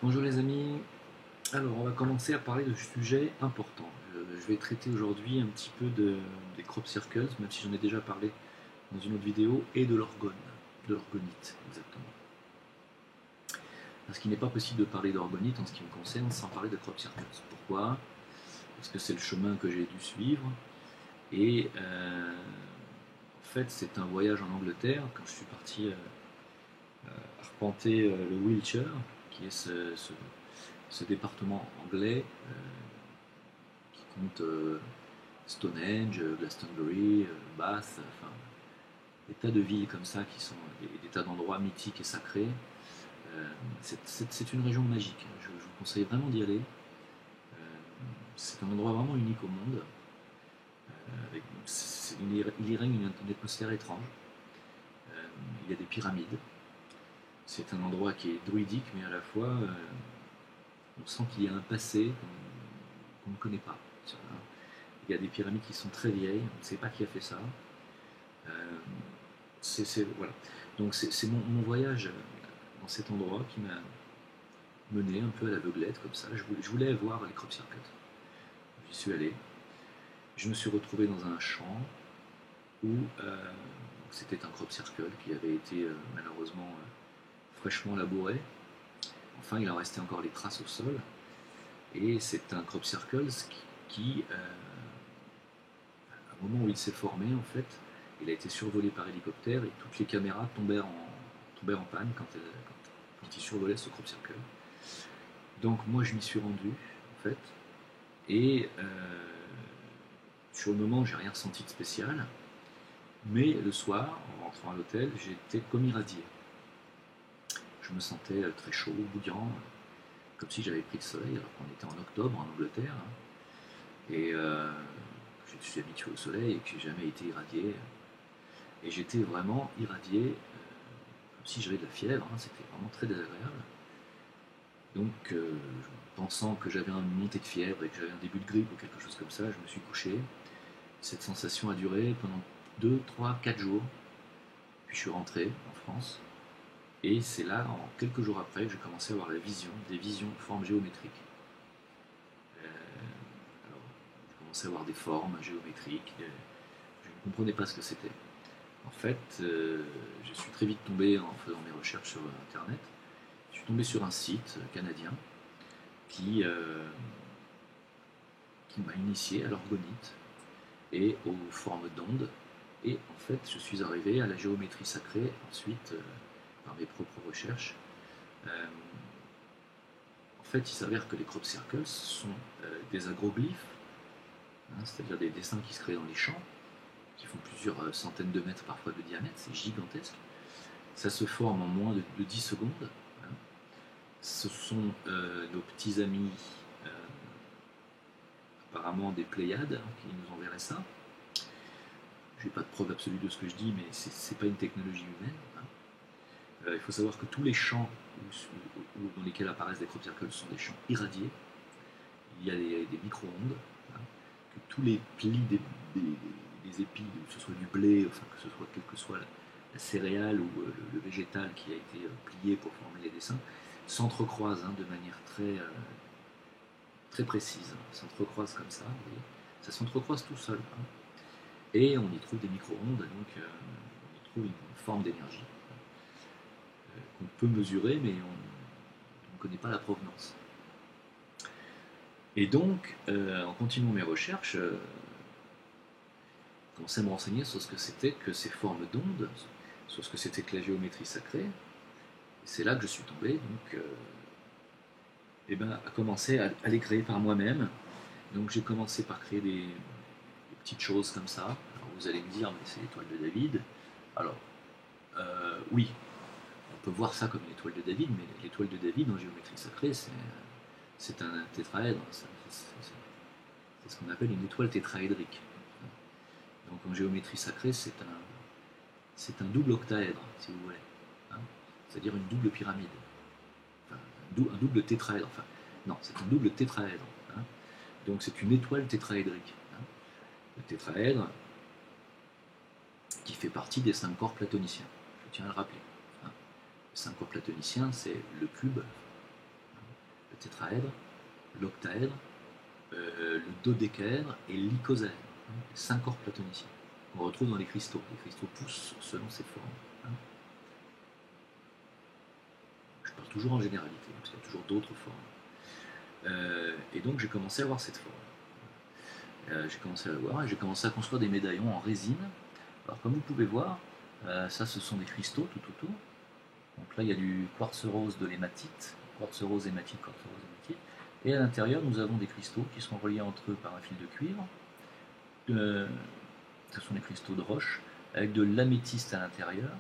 Bonjour les amis, alors on va commencer à parler de sujets importants. Je vais traiter aujourd'hui un petit peu des crop circles, même si j'en ai déjà parlé dans une autre vidéo, et de l'orgonite exactement. Parce qu'il n'est pas possible de parler d'orgonite en ce qui me concerne sans parler de crop circles. Pourquoi? Parce que c'est le chemin que j'ai dû suivre, et en fait c'est un voyage en Angleterre, quand je suis parti arpenter le Wiltshire, qui est ce département anglais qui compte Stonehenge, Glastonbury, Bath, enfin des tas de villes comme ça qui sont des tas d'endroits mythiques et sacrés. C'est une région magique, je vous conseille vraiment d'y aller. C'est un endroit vraiment unique au monde. Il y règne une atmosphère étrange. Il y a des pyramides. C'est un endroit qui est druidique, mais à la fois on sent qu'il y a un passé qu'on ne connaît pas. Il y a des pyramides qui sont très vieilles, on ne sait pas qui a fait ça. Voilà. Donc c'est mon voyage dans cet endroit qui m'a mené un peu à l'aveuglette comme ça. Je voulais voir les crop circles. J'y suis allé. Je me suis retrouvé dans un champ où c'était un crop circle qui avait été malheureusement fraîchement labouré. Enfin, il en restait encore les traces au sol. Et c'est un crop circle qui au moment où il s'est formé, en fait, il a été survolé par hélicoptère et toutes les caméras tombèrent en panne quand il survolait ce crop circle. Donc moi je m'y suis rendu, en fait, et sur le moment j'ai rien ressenti de spécial, mais le soir, en rentrant à l'hôtel, j'étais comme irradié. Je me sentais très chaud, bouillant, comme si j'avais pris le soleil, alors qu'on était en octobre en Angleterre, et je suis habitué au soleil et que j'ai jamais été irradié. Et j'étais vraiment irradié, comme si j'avais de la fièvre, c'était vraiment très désagréable. Donc, pensant que j'avais une montée de fièvre et que j'avais un début de grippe ou quelque chose comme ça, je me suis couché. Cette sensation a duré pendant 2, 3, 4 jours. Puis je suis rentré en France. Et c'est là, en quelques jours après, que j'ai commencé à avoir des visions de formes géométriques. Alors, j'ai commencé à avoir des formes géométriques. Je ne comprenais pas ce que c'était. En fait, je suis très vite tombé, en faisant mes recherches sur Internet, je suis tombé sur un site canadien qui m'a initié à l'orgonite et aux formes d'ondes. Et en fait, je suis arrivé à la géométrie sacrée ensuite par mes propres recherches. En fait, il s'avère que les crop circles sont des agroglyphes, c'est-à-dire des dessins qui se créent dans les champs, qui font plusieurs centaines de mètres parfois de diamètre, c'est gigantesque. Ça se forme en moins de 10 secondes. Ce sont nos petits amis, apparemment des Pléiades, qui nous enverraient ça. Je n'ai pas de preuve absolue de ce que je dis, mais c'est pas une technologie humaine. Il faut savoir que tous les champs dans lesquels apparaissent des crop circles sont des champs irradiés. Il y a des micro-ondes, que tous les plis des épis, que ce soit du blé, enfin que ce soit quelle que soit la céréale ou le végétal qui a été plié pour former les dessins, s'entrecroisent de manière très précise. S'entrecroisent comme ça, ça s'entrecroise tout seul. Et on y trouve des micro-ondes, donc on y trouve une forme d'énergie qu'on peut mesurer, mais on ne connaît pas la provenance. Et donc, en continuant mes recherches, j'ai commencé à me renseigner sur ce que c'était que ces formes d'ondes, sur ce que c'était que la géométrie sacrée. Et c'est là que je suis tombé, donc, à commencer à les créer par moi-même. Donc j'ai commencé par créer des petites choses comme ça. Alors vous allez me dire, mais c'est l'étoile de David. Alors, oui, on peut voir ça comme une étoile de David, mais l'étoile de David en géométrie sacrée, c'est un tétraèdre. C'est ce qu'on appelle une étoile tétraédrique. Donc en géométrie sacrée, c'est un double octaèdre, si vous voulez. C'est-à-dire une double pyramide. Enfin, un double tétraèdre. Enfin, non, c'est un double tétraèdre. Donc c'est une étoile tétraédrique. Le tétraèdre qui fait partie des 5 corps platoniciens. Je tiens à le rappeler. Les 5 corps platoniciens, c'est le cube, tétraèdre, l'octaèdre, le dodécaèdre et l'icosaèdre, hein, 5 corps platoniciens qu'on retrouve dans les cristaux. Les cristaux poussent selon ces formes. Hein. Je parle toujours en généralité, parce qu'il y a toujours d'autres formes. Et donc j'ai commencé à voir cette forme. J'ai commencé à la voir et j'ai commencé à construire des médaillons en résine. Alors comme vous pouvez voir, ça ce sont des cristaux tout autour. Donc là il y a du quartz rose de l'hématite, quartz rose hématite, quartz rose hématite. Et à l'intérieur, nous avons des cristaux qui sont reliés entre eux par un fil de cuivre. Ce sont des cristaux de roche, avec de l'améthyste à l'intérieur.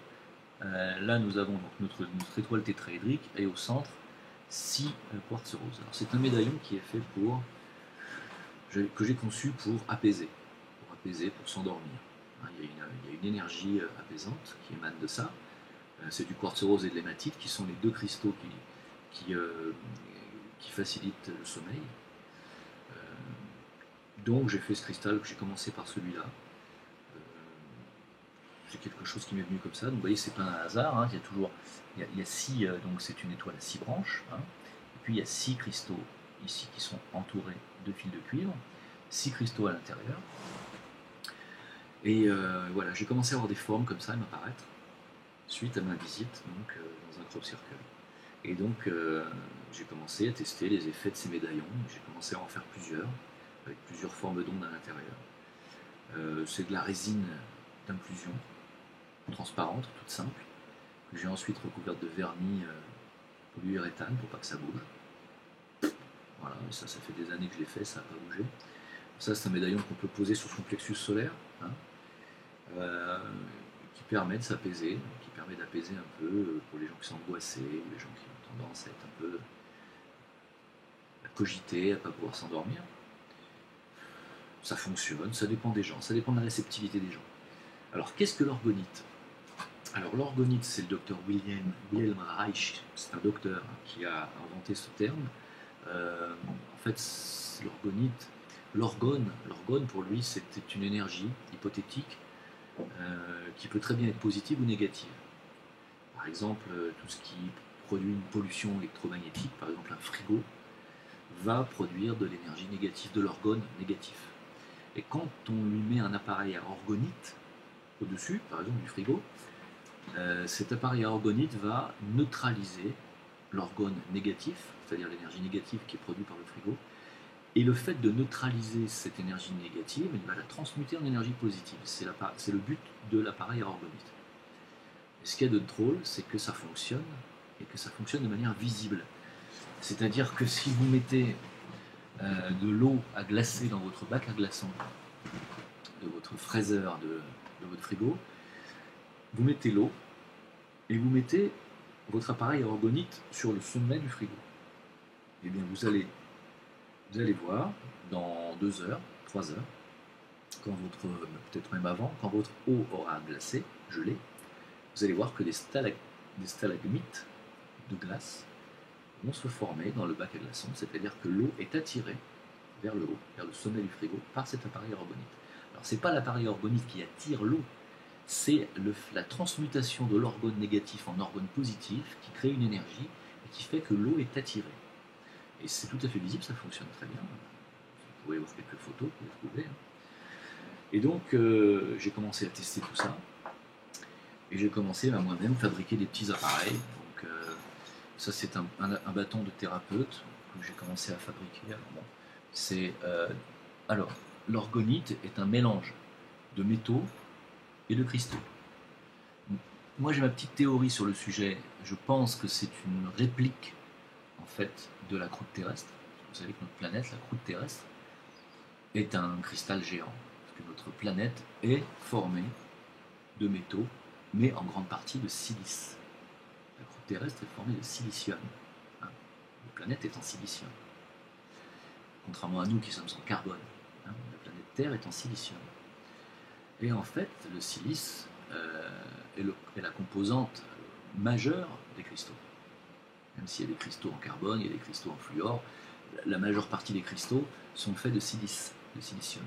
Là, nous avons donc notre étoile tétraédrique, et au centre, 6 quartz roses. C'est un médaillon qui est fait que j'ai conçu pour apaiser, pour s'endormir. Hein, il y a une énergie apaisante qui émane de ça. C'est du quartz rose et de l'hématite, qui sont les deux cristaux qui facilite le sommeil. Donc j'ai fait ce cristal, j'ai commencé par celui-là. C'est quelque chose qui m'est venu comme ça. Donc vous voyez, c'est pas un hasard. Hein. Il y a 6, donc c'est une étoile à 6 branches. Hein. Et puis il y a 6 cristaux ici qui sont entourés de fils de cuivre. 6 cristaux à l'intérieur. Et voilà, j'ai commencé à avoir des formes comme ça à m'apparaître suite à ma visite donc, dans un crop circle. Et donc, j'ai commencé à tester les effets de ces médaillons. J'ai commencé à en faire plusieurs, avec plusieurs formes d'ondes à l'intérieur. C'est de la résine d'inclusion, transparente, toute simple, que j'ai ensuite recouverte de vernis polyuréthane pour pas que ça bouge. Voilà, et ça fait des années que je l'ai fait, ça n'a pas bougé. Ça, c'est un médaillon qu'on peut poser sur son plexus solaire, hein, qui permet de s'apaiser, qui permet d'apaiser un peu pour les gens qui sont angoissés, ou les gens qui ont tendance à être un peu à cogiter, à ne pas pouvoir s'endormir. Ça fonctionne, ça dépend des gens, ça dépend de la réceptivité des gens. Alors, qu'est-ce que l'orgonite? Alors, l'orgonite, c'est le docteur Wilhelm Reich, c'est un docteur qui a inventé ce terme. En fait, l'orgone pour lui, c'était une énergie hypothétique qui peut très bien être positive ou négative. Par exemple, tout ce qui produit une pollution électromagnétique, par exemple un frigo, va produire de l'énergie négative, de l'orgone négatif. Et quand on lui met un appareil à orgonite au-dessus, par exemple du frigo, cet appareil à orgonite va neutraliser l'orgone négatif, c'est-à-dire l'énergie négative qui est produite par le frigo, et le fait de neutraliser cette énergie négative, il va la transmuter en énergie positive. C'est le but de l'appareil à orgonite. Et ce qu'il y a de drôle, c'est que ça fonctionne, et que ça fonctionne de manière visible. C'est-à-dire que si vous mettez de l'eau à glacer dans votre bac à glaçons, de votre fraiseur, de votre frigo, vous mettez l'eau, et vous mettez votre appareil à orgonite sur le sommet du frigo. Et bien vous allez voir, dans 2 heures, 3 heures, peut-être même avant, quand votre eau aura glacé, gelé, vous allez voir que des stalagmites de glace vont se former dans le bac à glaçons, c'est-à-dire que l'eau est attirée vers le haut, vers le sommet du frigo, par cet appareil à orgonite. Alors c'est pas l'appareil à orgonite qui attire l'eau, c'est la transmutation de l'orgone négatif en orgone positif qui crée une énergie et qui fait que l'eau est attirée. Et c'est tout à fait visible, ça fonctionne très bien. Vous pouvez voir quelques photos, vous pouvez trouver. Et donc, j'ai commencé à tester tout ça. Et j'ai commencé à moi-même fabriquer des petits appareils. Donc, ça, c'est un bâton de thérapeute que j'ai commencé à fabriquer. Alors, l'orgonite est un mélange de métaux et de cristaux. Moi, j'ai ma petite théorie sur le sujet. Je pense que c'est une réplique en fait de la croûte terrestre. Vous savez que notre planète, la croûte terrestre, est un cristal géant. Parce que notre planète est formée de métaux, mais en grande partie de silice. La croûte terrestre est formée de silicium. Hein. La planète est en silicium. Contrairement à nous qui sommes en carbone. Hein. La planète Terre est en silicium. Et en fait, le silice est la composante majeure des cristaux. Même s'il y a des cristaux en carbone, il y a des cristaux en fluor, la majeure partie des cristaux sont faits de silice, de silicium.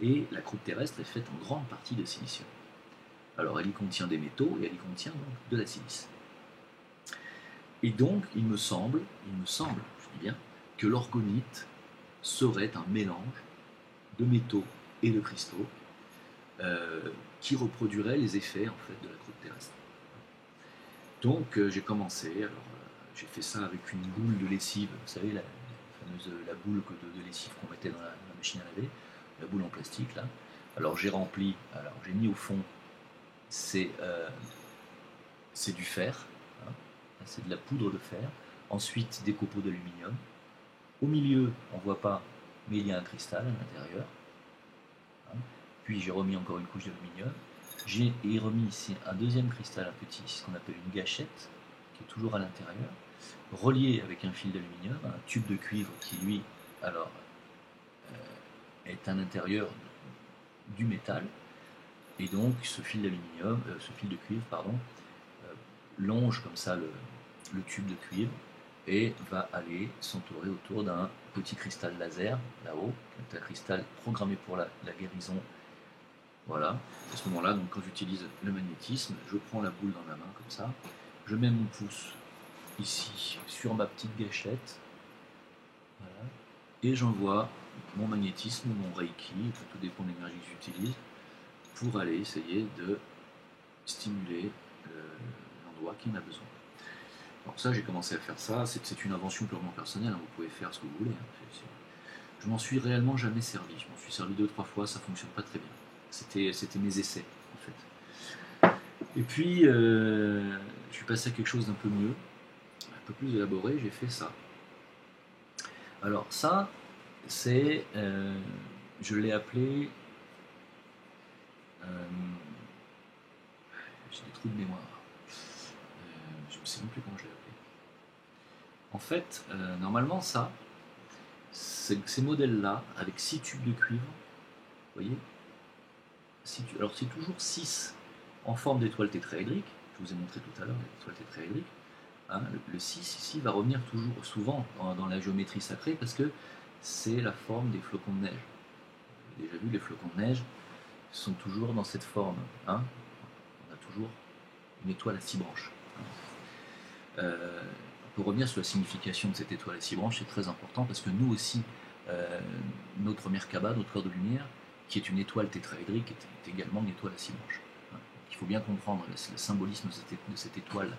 Et la croûte terrestre est faite en grande partie de silicium. Alors elle y contient des métaux et elle y contient donc de la silice. Et donc il me semble, je je dis bien, que l'orgonite serait un mélange de métaux et de cristaux qui reproduirait les effets en fait, de la croûte terrestre. Donc j'ai commencé, alors j'ai fait ça avec une boule de lessive, vous savez, la boule de lessive qu'on mettait dans la machine à laver, la boule en plastique là. Alors j'ai rempli, alors j'ai mis au fond, c'est du fer, hein, c'est de la poudre de fer, ensuite des copeaux d'aluminium. Au milieu, on ne voit pas, mais il y a un cristal à l'intérieur. Hein. Puis j'ai remis encore une couche d'aluminium. J'ai remis ici un deuxième cristal, un petit, ce qu'on appelle une gâchette, qui est toujours à l'intérieur, relié avec un fil d'aluminium, un tube de cuivre qui, lui, alors, est à l'intérieur du métal. Et donc, ce fil d'aluminium, ce fil de cuivre, pardon, longe comme ça le tube de cuivre et va aller s'entourer autour d'un petit cristal laser, là-haut, qui est un cristal programmé pour la guérison. Voilà. À ce moment-là, donc, quand j'utilise le magnétisme, je prends la boule dans la main comme ça, je mets mon pouce ici sur ma petite gâchette, voilà, et j'envoie mon magnétisme, mon reiki, tout dépend de l'énergie que j'utilise, pour aller essayer de stimuler l'endroit qui en a besoin. Alors ça, j'ai commencé à faire ça, c'est une invention purement personnelle, hein, vous pouvez faire ce que vous voulez. Hein, je m'en suis réellement jamais servi, je m'en suis servi 2-3 fois, ça fonctionne pas très bien. C'était mes essais, en fait. Et puis, je suis passé à quelque chose d'un peu mieux, un peu plus élaboré, j'ai fait ça. Alors ça, c'est, je l'ai appelé, j'ai des trous de mémoire, je ne sais même plus comment je l'ai appelé. En fait, normalement ça, ces modèles-là, avec 6 tubes de cuivre, vous voyez, alors c'est toujours 6 en forme d'étoile tétraédrique, je vous ai montré tout à l'heure l'étoile tétraédrique, hein, le 6 ici va revenir toujours souvent dans la géométrie sacrée parce que c'est la forme des flocons de neige. Vous avez déjà vu, les flocons de neige sont toujours dans cette forme, hein. On a toujours une étoile à 6 branches. Pour revenir sur la signification de cette étoile à 6 branches, c'est très important parce que nous aussi, notre Merkaba, notre corps de lumière, qui est une étoile tétraédrique, est également une étoile à 6 branches. Il faut bien comprendre le symbolisme de cette étoile,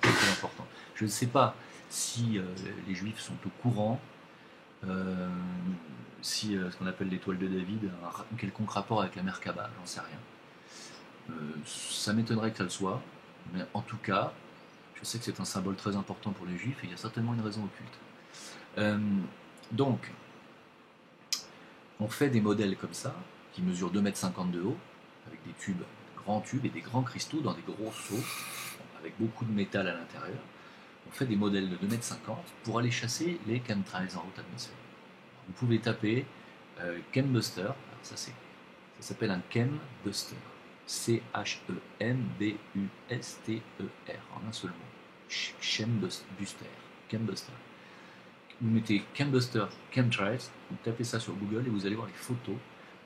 c'est très important. Je ne sais pas si les Juifs sont au courant, si ce qu'on appelle l'étoile de David a un quelconque rapport avec la Merkaba, j'en sais rien. Ça m'étonnerait que ça le soit, mais en tout cas, je sais que c'est un symbole très important pour les Juifs et il y a certainement une raison occulte. Donc, on fait des modèles comme ça, qui mesurent 2,50 m de haut, avec des tubes, grands tubes et des grands cristaux dans des gros seaux, avec beaucoup de métal à l'intérieur. On fait des modèles de 2,50 m pour aller chasser les chemtrails en haute atmosphère. Vous pouvez taper Chembuster, ça s'appelle un Chembuster, C-H-E-M-B-U-S-T-E-R, en un seul mot. Chembuster, Chembuster. Vous mettez Chembuster, Chemtrails, vous tapez ça sur Google et vous allez voir les photos.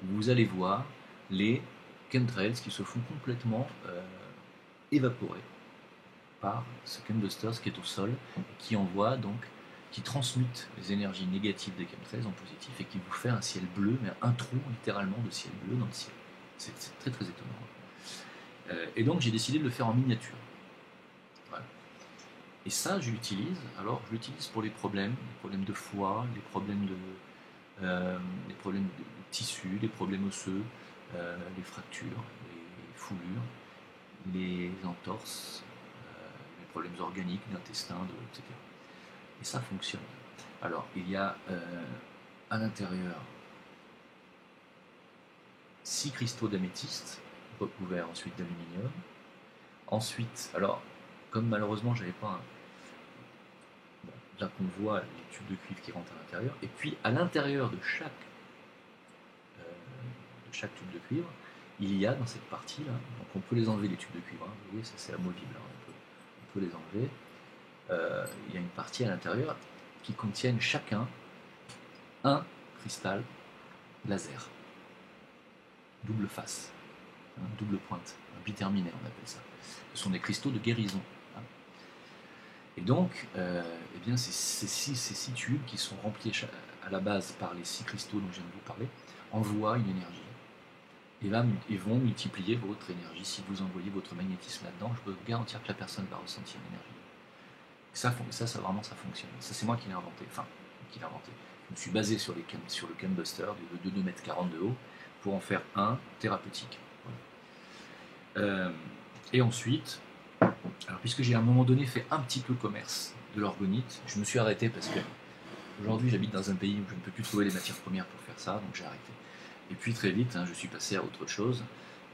Vous allez voir les chemtrails qui se font complètement évaporer par ce chembuster qui est au sol, qui envoie donc, qui transmute les énergies négatives des chemtrails en positif et qui vous fait un ciel bleu, mais un trou littéralement de ciel bleu dans le ciel. C'est très très étonnant. Et donc j'ai décidé de le faire en miniature. Voilà. Et ça, je l'utilise. Alors, je l'utilise pour les problèmes de foie, les problèmes de tissus, les problèmes osseux, les fractures, les foulures, les entorses, les problèmes organiques, d'intestin, etc. Et ça fonctionne. Alors, il y a à l'intérieur 6 cristaux d'améthyste, recouverts ensuite d'aluminium. Ensuite, alors, comme malheureusement, j'avais pas un... Là qu'on voit les tubes de cuivre qui rentrent à l'intérieur, et puis à l'intérieur de chaque tube de cuivre, il y a dans cette partie là, donc on peut les enlever les tubes de cuivre, hein, vous voyez, ça c'est amovible, hein, on peut les enlever. Il y a une partie à l'intérieur qui contiennent chacun un cristal laser, double face, double pointe, un biterminaire on appelle ça. Ce sont des cristaux de guérison. Hein. Et donc, eh bien, ces six tubes qui sont remplis à la base par les 6 cristaux dont je viens de vous parler, envoient une énergie. Et là, ils vont multiplier votre énergie. Si vous envoyez votre magnétisme là-dedans, je peux vous garantir que la personne va ressentir l'énergie. Ça vraiment, ça fonctionne. Ça, c'est moi qui l'ai inventé. Enfin, qui l'ai inventé. Je me suis basé sur le Canbuster de 2,40 m de haut pour en faire un thérapeutique. Voilà. Et ensuite, alors puisque j'ai à un moment donné fait un petit peu commerce de l'orgonite, je me suis arrêté parce que aujourd'hui j'habite dans un pays où je ne peux plus trouver les matières premières pour faire ça, donc j'ai arrêté. Et puis très vite, je suis passé à autre chose.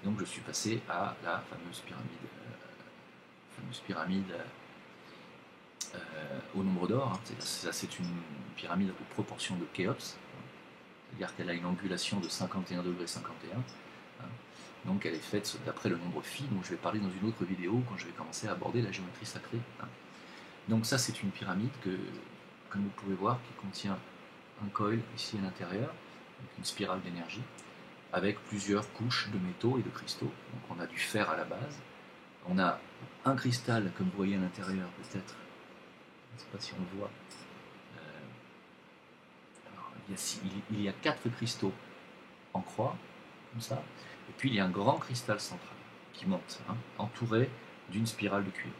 Donc je suis passé à la fameuse pyramide au nombre d'or. C'est une pyramide aux proportions de Khéops. C'est-à-dire qu'elle a une angulation de 51,51 degrés. Donc elle est faite d'après le nombre phi, dont je vais parler dans une autre vidéo quand je vais commencer à aborder la géométrie sacrée. Donc ça, c'est une pyramide que, comme vous pouvez voir, qui contient un coil ici à l'intérieur, donc une spirale d'énergie, avec plusieurs couches de métaux et de cristaux. Donc on a du fer à la base, on a un cristal, comme vous voyez à l'intérieur peut-être, je ne sais pas si on le voit, il y a 4 cristaux en croix, comme ça, et puis il y a un grand cristal central qui monte, entouré d'une spirale de cuivre.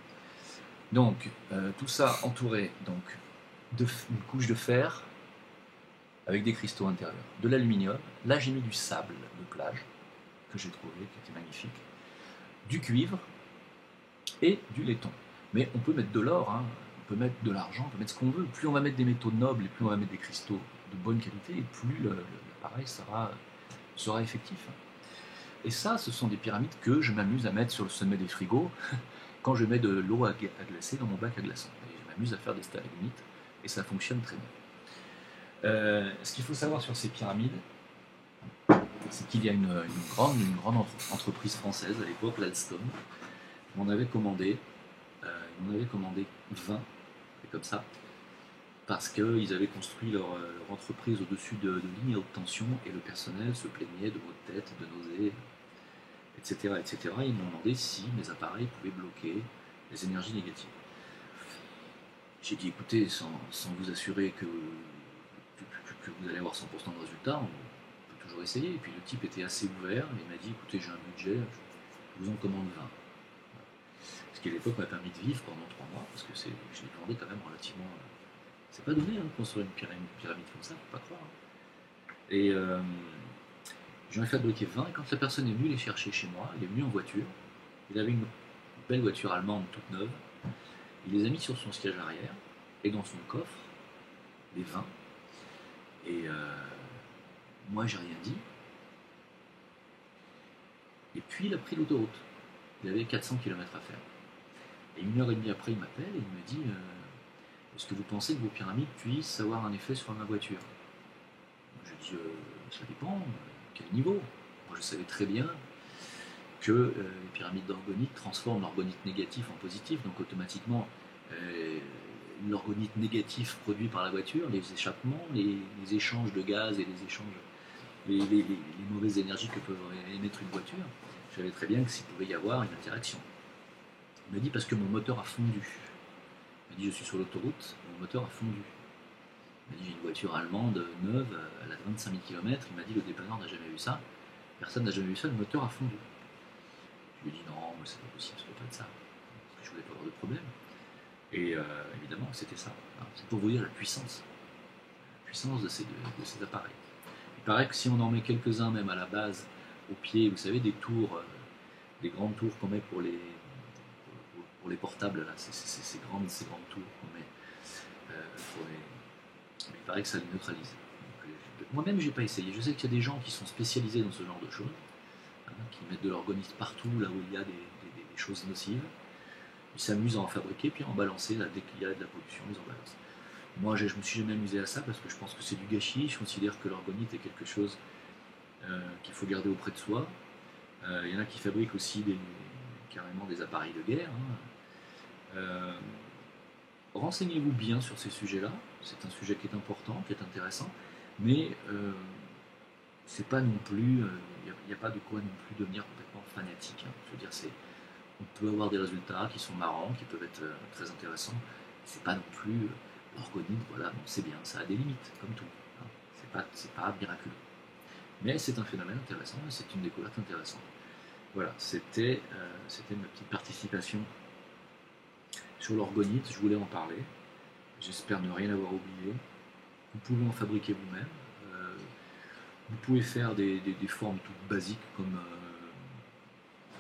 Donc tout ça entouré d'une couche de fer avec des cristaux intérieurs, de l'aluminium. Là j'ai mis du sable de plage que j'ai trouvé, qui était magnifique, du cuivre et du laiton. Mais on peut mettre de l'or, on peut mettre de l'argent, on peut mettre ce qu'on veut. Plus on va mettre des métaux nobles et plus on va mettre des cristaux de bonne qualité, et plus l'appareil sera effectif. Et ça, ce sont des pyramides que je m'amuse à mettre sur le sommet des frigos quand je mets de l'eau à glacer dans mon bac à glaçons. Et je m'amuse à faire des stalagmites, et ça fonctionne très bien. Ce qu'il faut savoir sur ces pyramides, c'est qu'il y a une grande entreprise française à l'époque, l'Alstom, m'en avait commandé 20, et comme ça, parce qu'ils avaient construit leur entreprise au-dessus de lignes à haute tension, et le personnel se plaignait de maux de tête, de nausées, etc. etc. Ils m'ont demandé si mes appareils pouvaient bloquer les énergies négatives. J'ai dit, écoutez, sans vous assurer que vous allez avoir 100% de résultats, on peut toujours essayer. Et puis le type était assez ouvert, il m'a dit, écoutez, j'ai un budget, je vous en commande 20. Ce qui à l'époque m'a permis de vivre pendant 3 mois, parce que je l'ai demandé quand même relativement... C'est pas donné de construire une pyramide comme ça, faut pas croire. Et j'en ai fabriqué 20, et quand la personne est venue les chercher chez moi, il est venu en voiture, il avait une belle voiture allemande toute neuve, il les a mis sur son siège arrière, et dans son coffre, les 20, et moi j'ai rien dit, et puis il a pris l'autoroute, il avait 400 km à faire. Et 1h30 après, il m'appelle et il me dit est-ce que vous pensez que vos pyramides puissent avoir un effet sur ma voiture? Je dis ça dépend, quel niveau? Moi je savais très bien que les pyramides d'orgonite transforment l'orgonite négatif en positif, donc automatiquement l'orgonite négatif produit par la voiture, les échappements, les échanges de gaz et les mauvaises énergies que peut émettre une voiture, je savais très bien que s'il pouvait y avoir une interaction. Il m'a dit parce que mon moteur a fondu. Il m'a dit je suis sur l'autoroute, mon moteur a fondu. Il m'a dit j'ai une voiture allemande neuve, elle a 25 000 km. Il m'a dit le dépanneur n'a jamais vu ça. Personne n'a jamais vu ça, le moteur a fondu. Je lui ai dit non, mais c'est pas possible, ça peut pas être ça. Parce que je voulais pas avoir de problème. Et évidemment c'était ça. C'est pour vous dire la puissance de ces appareils. Il paraît que si on en met quelques-uns même à la base, au pied, vous savez, des tours, des grandes tours qu'on met pour les portables, là, ces grandes tours qu'on met mais il paraît que ça les neutralise. Moi-même, j'ai pas essayé. Je sais qu'il y a des gens qui sont spécialisés dans ce genre de choses, qui mettent de l'orgonite partout, là où il y a des choses nocives. Ils s'amusent à en fabriquer, puis à en balancer, là, dès qu'il y a de la pollution, ils en balancent. Moi, je me suis jamais amusé à ça, parce que je pense que c'est du gâchis. Je considère que l'orgonite est quelque chose qu'il faut garder auprès de soi. Il y en a qui fabriquent aussi carrément des appareils de guerre. Renseignez-vous bien sur ces sujets-là, c'est un sujet qui est important, qui est intéressant, mais c'est pas non plus, il n'y a pas de quoi non plus devenir complètement fanatique. Je veux dire, on peut avoir des résultats qui sont marrants, qui peuvent être très intéressants, C'est pas non plus l'orgonite, voilà, bon, c'est bien, ça a des limites, comme tout. Hein. C'est pas miraculeux. Mais c'est un phénomène intéressant, c'est une découverte intéressante. Voilà, c'était ma petite participation sur l'orgonite, je voulais en parler. J'espère ne rien avoir oublié. Vous pouvez en fabriquer vous-même. Vous pouvez faire des formes toutes basiques comme,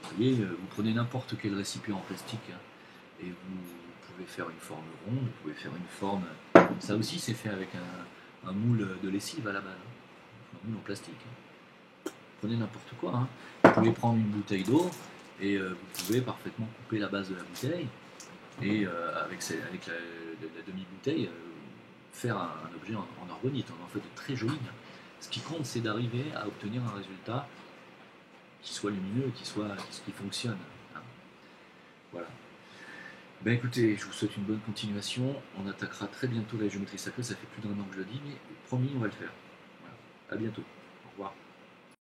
vous voyez, vous prenez n'importe quel récipient en plastique hein, et vous pouvez faire une forme ronde, vous pouvez faire une forme... Ça aussi c'est fait avec un moule de lessive à la base, hein, un moule en plastique. Hein. Vous prenez n'importe quoi. Hein. Vous pouvez prendre une bouteille d'eau et vous pouvez parfaitement couper la base de la bouteille et avec la demi-bouteille, faire un objet en orgonite. On en fait de très jolis. Hein. Ce qui compte, c'est d'arriver à obtenir un résultat qui soit lumineux, qui fonctionne. Hein. Voilà. Ben écoutez, je vous souhaite une bonne continuation. On attaquera très bientôt la géométrie sacrée. Ça fait plus d'1 an que je le dis, mais promis, on va le faire. Voilà. À bientôt. Au revoir.